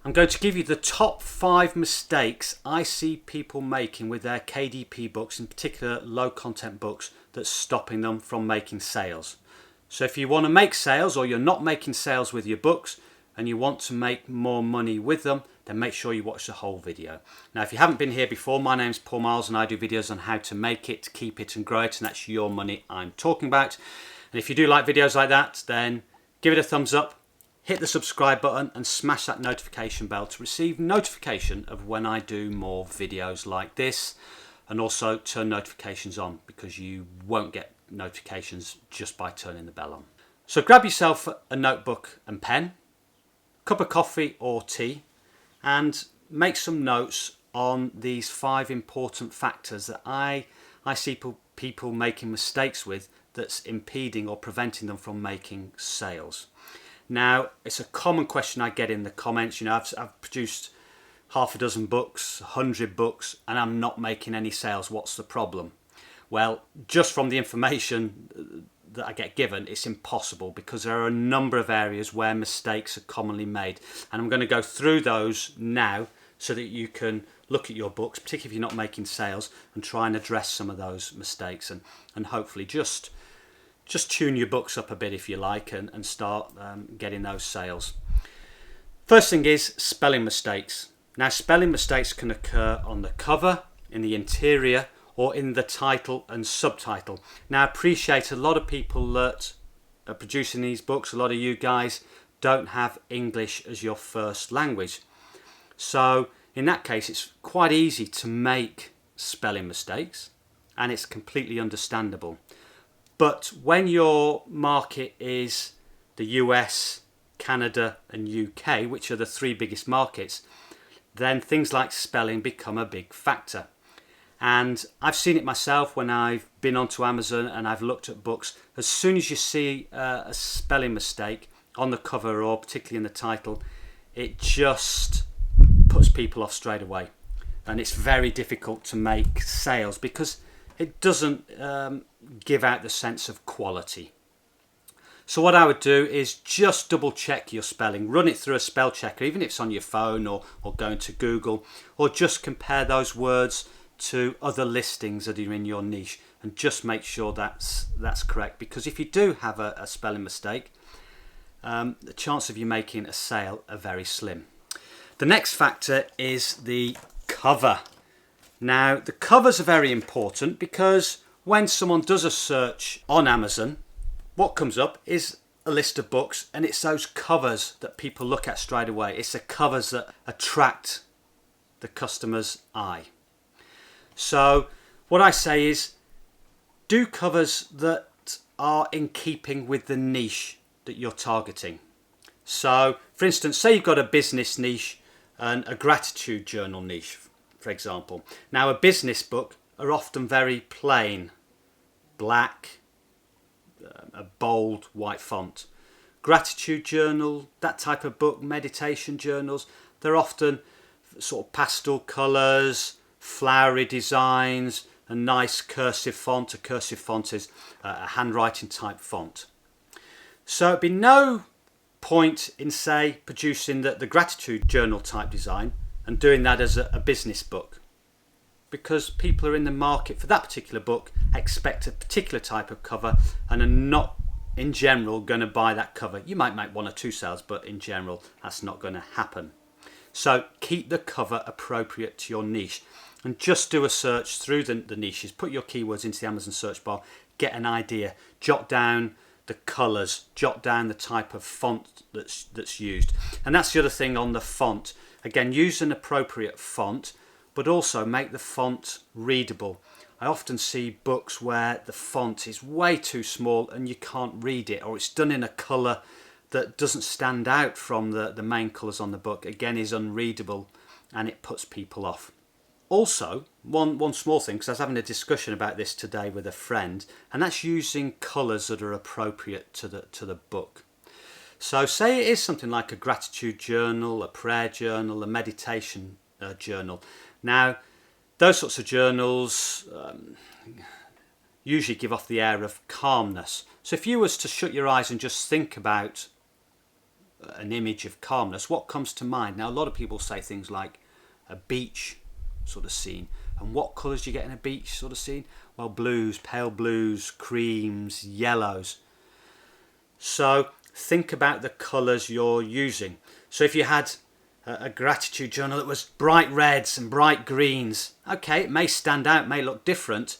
I'm going to give you the top 5 mistakes I see people making with their KDP books, in particular low content books, that's stopping them from making sales. So if you want to make sales, or you're not making sales with your books and you want to make more money with them, then make sure you watch the whole video. Now, if you haven't been here before, my name's Paul Marles and I do videos on how to make it, keep it and grow it, and that's your money I'm talking about. And if you do like videos like that, then give it a thumbs up, hit the subscribe button and smash that notification bell to receive notification of when I do more videos like this, and also turn notifications on because you won't get notifications just by turning the bell on. So grab yourself a notebook and pen, cup of coffee or tea, and make some notes on these 5 important factors that I see people making mistakes with, that's impeding or preventing them from making sales. Now, it's a common question I get in the comments. You know, I've produced half a dozen books, 100 books, and I'm not making any sales. What's the problem? Well, just from the information that I get given, it's impossible, because there are a number of areas where mistakes are commonly made. And I'm going to go through those now so that you can look at your books, particularly if you're not making sales, and try and address some of those mistakes and hopefully just tune your books up a bit, if you like, and start getting those sales. First thing is spelling mistakes. Now, spelling mistakes can occur on the cover, in the interior, or in the title and subtitle. Now, I appreciate a lot of people that are producing these books, a lot of you guys don't have English as your first language. So in that case, it's quite easy to make spelling mistakes, and it's completely understandable. But when your market is the US, Canada and UK, which are the 3 biggest markets, then things like spelling become a big factor. And I've seen it myself when I've been onto Amazon and I've looked at books. As soon as you see a spelling mistake on the cover, or particularly in the title, it just puts people off straight away. And it's very difficult to make sales because it doesn't give out the sense of quality. So what I would do is just double check your spelling, run it through a spell checker, even if it's on your phone or going to Google, or just compare those words to other listings that are in your niche and just make sure that's correct. Because if you do have a spelling mistake, the chance of you making a sale are very slim. The next factor is the cover. Now, the covers are very important because when someone does a search on Amazon, what comes up is a list of books, and it's those covers that people look at straight away. It's the covers that attract the customer's eye. So what I say is, do covers that are in keeping with the niche that you're targeting. So, for instance, say you've got a business niche and a gratitude journal niche, for example. Now, a business book are often very plain, black, a bold white font. Gratitude journal, that type of book, meditation journals, they're often sort of pastel colours, flowery designs, a nice cursive font. A cursive font is a handwriting type font. So it'd be no point in, say, producing the gratitude journal type design and doing that as a business book, because people are in the market for that particular book, expect a particular type of cover, and are not in general going to buy that cover. You might make 1 or 2 sales, but in general that's not going to happen. So keep the cover appropriate to your niche, and just do a search through the niches. Put your keywords into the Amazon search bar, get an idea, jot down the colours, jot down the type of font that's used. And that's the other thing on the font. Again, use an appropriate font, but also make the font readable. I often see books where the font is way too small and you can't read it, or it's done in a colour that doesn't stand out from the main colours on the book. Again, is unreadable and it puts people off. Also, one small thing, because I was having a discussion about this today with a friend, and that's using colours that are appropriate to the book. So say it is something like a gratitude journal, a prayer journal, a meditation journal. Now, those sorts of journals usually give off the air of calmness. So if you was to shut your eyes and just think about an image of calmness, what comes to mind? Now, a lot of people say things like a beach sort of scene. And what colours do you get in a beach sort of scene? Well, blues, pale blues, creams, yellows. So think about the colours you're using. So if you had a gratitude journal that was bright reds and bright greens, okay, it may stand out, may look different,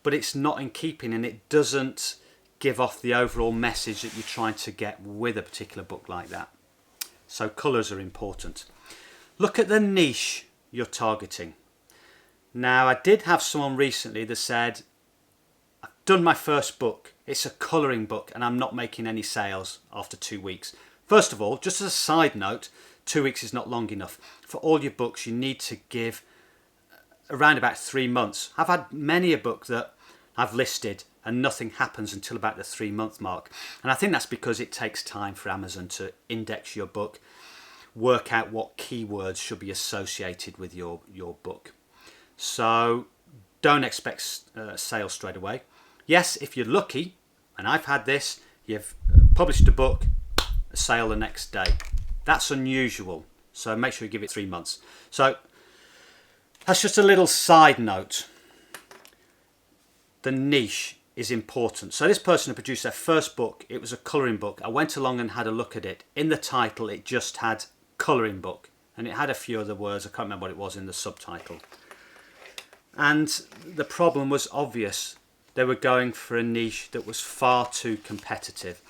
but it's not in keeping, and it doesn't give off the overall message that you're trying to get with a particular book like that. So colours are important. Look at the niche you're targeting. Now, I did have someone recently that said, I've done my first book, it's a colouring book, and I'm not making any sales after 2 weeks. First of all, just as a side note, 2 weeks is not long enough. For all your books, you need to give around about 3 months. I've had many a book that I've listed and nothing happens until about the 3-month mark. And I think that's because it takes time for Amazon to index your book, work out what keywords should be associated with your book. So don't expect sales straight away. Yes, if you're lucky, and I've had this, you've published a book, a sale the next day. That's unusual. So make sure you give it 3 months. So that's just a little side note. The niche is important. So this person had produced their first book. It was a colouring book. I went along and had a look at it. In the title, it just had colouring book. And it had a few other words. I can't remember what it was in the subtitle. And the problem was obvious. They were going for a niche that was far too competitive.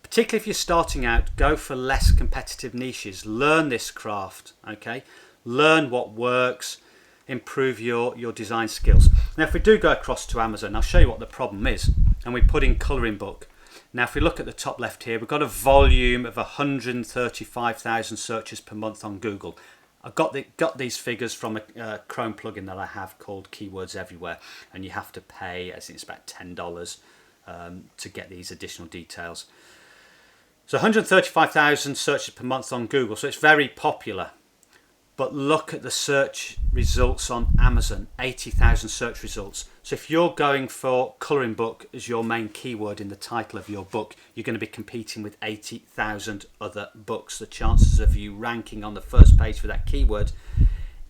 Particularly if you're starting out, go for less competitive niches. Learn this craft, okay? Learn what works, improve your design skills. Now, if we do go across to Amazon, I'll show you what the problem is. And we put in colouring book. Now, if we look at the top left here, we've got a volume of 135,000 searches per month on Google. I've got these figures from a Chrome plugin that I have called Keywords Everywhere, and you have to pay, I think it's about $10 to get these additional details. So 135,000 searches per month on Google, so it's very popular. But look at the search results on Amazon, 80,000 search results. So if you're going for colouring book as your main keyword in the title of your book, you're going to be competing with 80,000 other books. The chances of you ranking on the first page for that keyword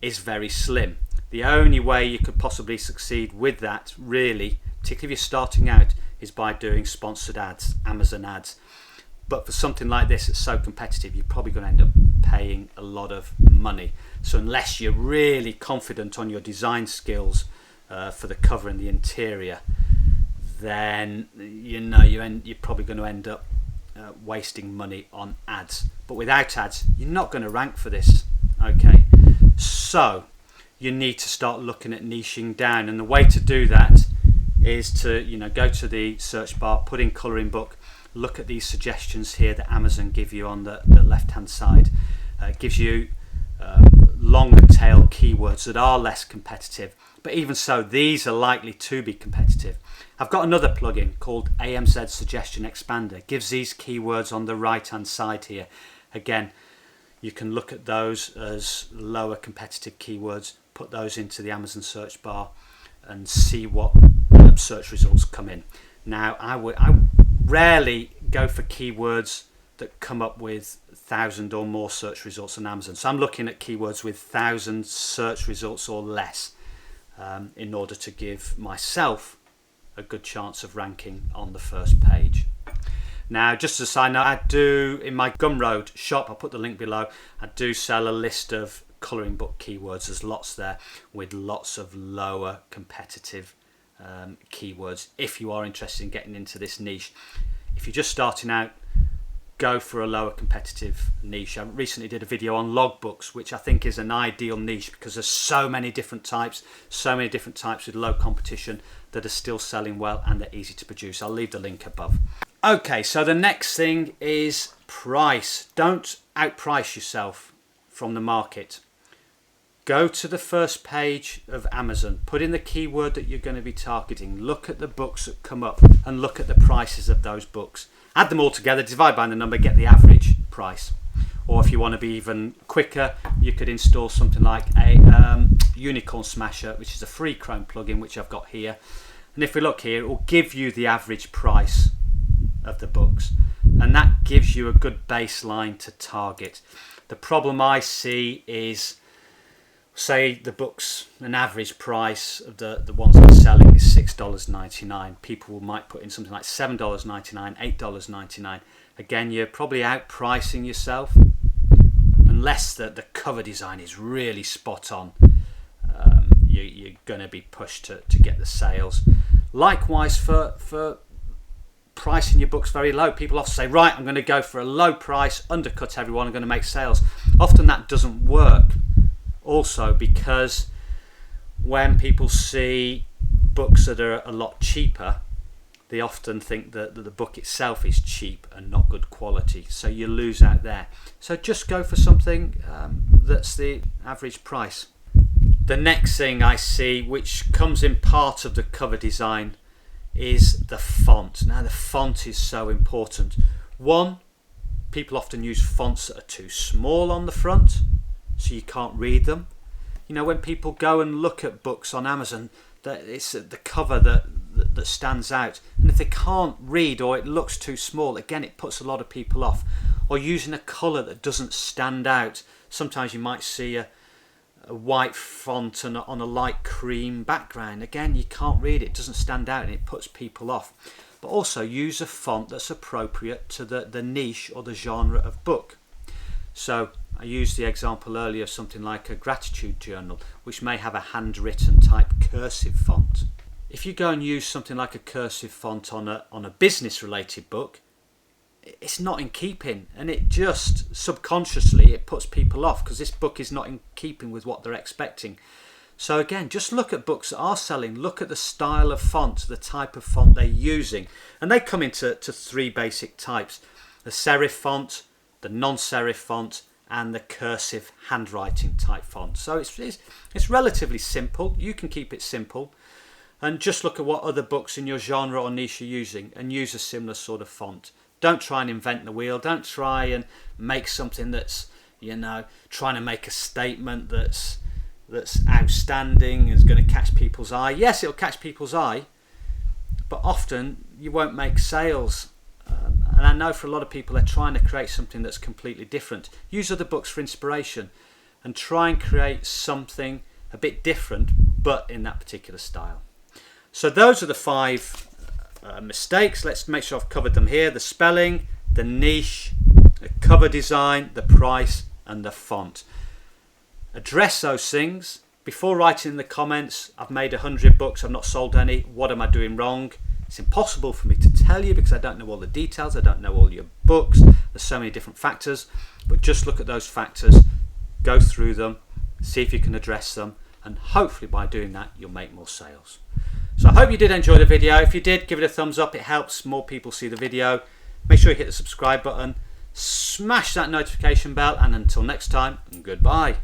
is very slim. The only way you could possibly succeed with that, really, particularly if you're starting out, is by doing sponsored ads, Amazon ads. But for something like this, it's so competitive, you're probably going to end up paying a lot of money. So unless you're really confident on your design skills for the cover and the interior, then you're probably going to end up wasting money on ads. But without ads, you're not going to rank for this. Okay, so you need to start looking at niching down, and the way to do that is to go to the search bar, put in colouring book. Look at these suggestions here that Amazon give you on the left hand side. It gives you longer tail keywords that are less competitive, but even so, these are likely to be competitive. I've got another plugin called AMZ Suggestion Expander. It gives these keywords on the right hand side here. Again, you can look at those as lower competitive keywords, put those into the Amazon search bar and see what search results come in. Now, I rarely go for keywords that come up with 1,000 or more search results on Amazon. So I'm looking at keywords with 1,000 search results or less in order to give myself a good chance of ranking on the first page. Now, just as a side note, I do, in my Gumroad shop, I'll put the link below, I do sell a list of colouring book keywords. There's lots there with lots of lower competitive keywords if you are interested in getting into this niche. If you're just starting out, go for a lower competitive niche. I recently did a video on logbooks, which I think is an ideal niche because there's so many different types with low competition that are still selling well and they're easy to produce. I'll leave the link above. Okay, so the next thing is price. Don't outprice yourself from the market. Go to the first page of Amazon, put in the keyword that you're going to be targeting, look at the books that come up and look at the prices of those books. Add them all together, divide by the number, get the average price. Or if you want to be even quicker, you could install something like a Unicorn Smasher, which is a free Chrome plugin, which I've got here. And if we look here, it will give you the average price of the books. and that gives you a good baseline to target. The problem I see is, say the book's an average price of the ones that are selling is $6.99. People might put in something like $7.99, $8.99. Again, you're probably outpricing yourself, unless the cover design is really spot on. You're going to be pushed to get the sales. Likewise for pricing your books very low. People often say, right, I'm going to go for a low price, undercut everyone, I'm going to make sales. Often that doesn't work. Also, because when people see books that are a lot cheaper, they often think that the book itself is cheap and not good quality, so you lose out there. So just go for something that's the average price. The next thing I see, which comes in part of the cover design, is the font. Now the font is so important. One, people often use fonts that are too small on the front, so you can't read them. You know, when people go and look at books on Amazon, it's the cover that stands out, and if they can't read or it looks too small, again it puts a lot of people off. Or using a colour that doesn't stand out. Sometimes you might see a white font on a light cream background. Again, you can't read it, doesn't stand out, and it puts people off. But also use a font that's appropriate to the niche or the genre of book. So I used the example earlier of something like a gratitude journal, which may have a handwritten type cursive font. If you go and use something like a cursive font on a business related book, it's not in keeping, and it just subconsciously it puts people off, because this book is not in keeping with what they're expecting. So again, just look at books that are selling, look at the style of font, the type of font they're using, and they come into three basic types: the serif font, the non-serif font, and the cursive handwriting type font. So it's relatively simple. You can keep it simple, and just look at what other books in your genre or niche are using and use a similar sort of font. Don't try and invent the wheel. Don't try and make something that's, trying to make a statement that's outstanding, is going to catch people's eye. Yes, it'll catch people's eye, but often you won't make sales. And I know for a lot of people, they're trying to create something that's completely different. Use other books for inspiration and try and create something a bit different, but in that particular style. So those are the 5 mistakes. Let's make sure I've covered them here: the spelling, the niche, the cover design, the price, and the font. Address those things. Before writing in the comments, I've made 100 books, I've not sold any, what am I doing wrong? It's impossible for me to tell you, because I don't know all the details, I don't know all your books, there's so many different factors. But just look at those factors, go through them, see if you can address them, and hopefully by doing that you'll make more sales. So I hope you did enjoy the video. If you did, give it a thumbs up, it helps more people see the video. Make sure you hit the subscribe button, smash that notification bell, and until next time, goodbye.